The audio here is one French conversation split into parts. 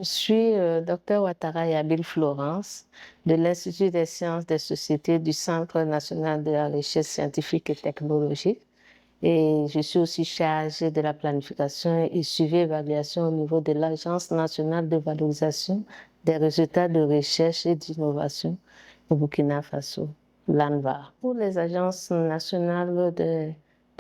Je suis Dr Ouattara Yabil Florence de l'Institut des sciences des sociétés du Centre national de la recherche scientifique et technologique. Et je suis aussi chargée de la planification et suivi évaluation au niveau de l'Agence nationale de valorisation des résultats de recherche et d'innovation au Burkina Faso, l'ANVA. Pour les agences nationales de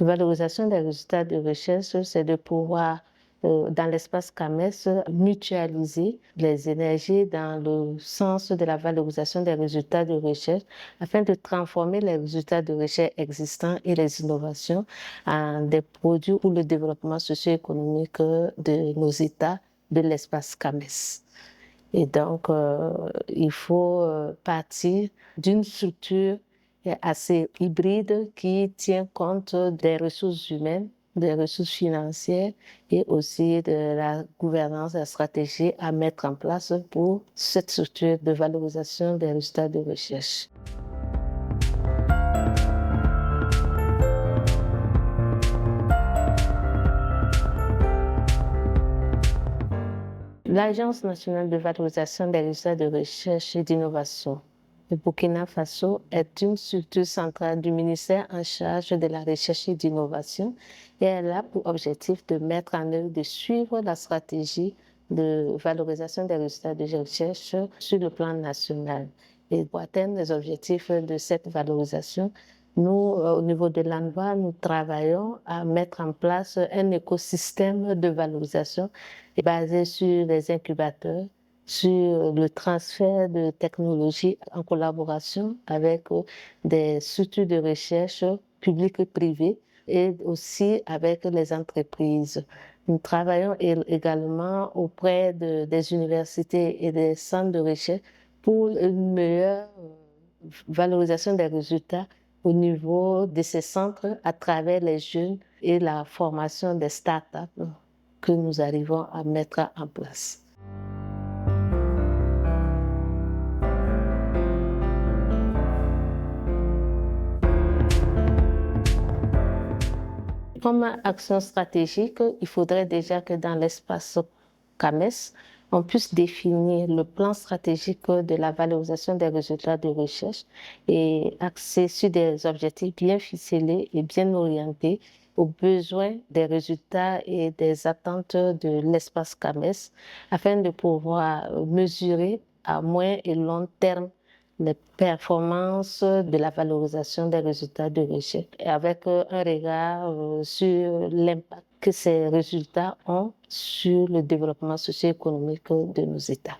valorisation des résultats de recherche, c'est de pouvoir dans l'espace CAMES, mutualiser les énergies dans le sens de la valorisation des résultats de recherche afin de transformer les résultats de recherche existants et les innovations en des produits pour le développement socio-économique de nos États de l'espace CAMES. Et donc, il faut partir d'une structure assez hybride qui tient compte des ressources humaines, des ressources financières et aussi de la gouvernance et la stratégie à mettre en place pour cette structure de valorisation des résultats de recherche. L'Agence nationale de valorisation des résultats de recherche et d'innovation du Burkina Faso est une structure centrale du ministère en charge de la recherche et d'innovation et elle a pour objectif de mettre en œuvre, de suivre la stratégie de valorisation des résultats de recherche sur le plan national. Et pour atteindre les objectifs de cette valorisation, nous, au niveau de l'ANVA, nous travaillons à mettre en place un écosystème de valorisation basé sur les incubateurs, sur le transfert de technologies en collaboration avec des structures de recherche publiques et privées et aussi avec les entreprises. Nous travaillons également auprès des universités et des centres de recherche pour une meilleure valorisation des résultats au niveau de ces centres à travers les jeunes et la formation des startups que nous arrivons à mettre en place. Comme action stratégique, il faudrait déjà que dans l'espace CAMES, on puisse définir le plan stratégique de la valorisation des résultats de recherche et axer sur des objectifs bien ficelés et bien orientés aux besoins des résultats et des attentes de l'espace CAMES afin de pouvoir mesurer à moyen et long terme les performances de la valorisation des résultats de recherche et avec un regard sur l'impact que ces résultats ont sur le développement socio-économique de nos États.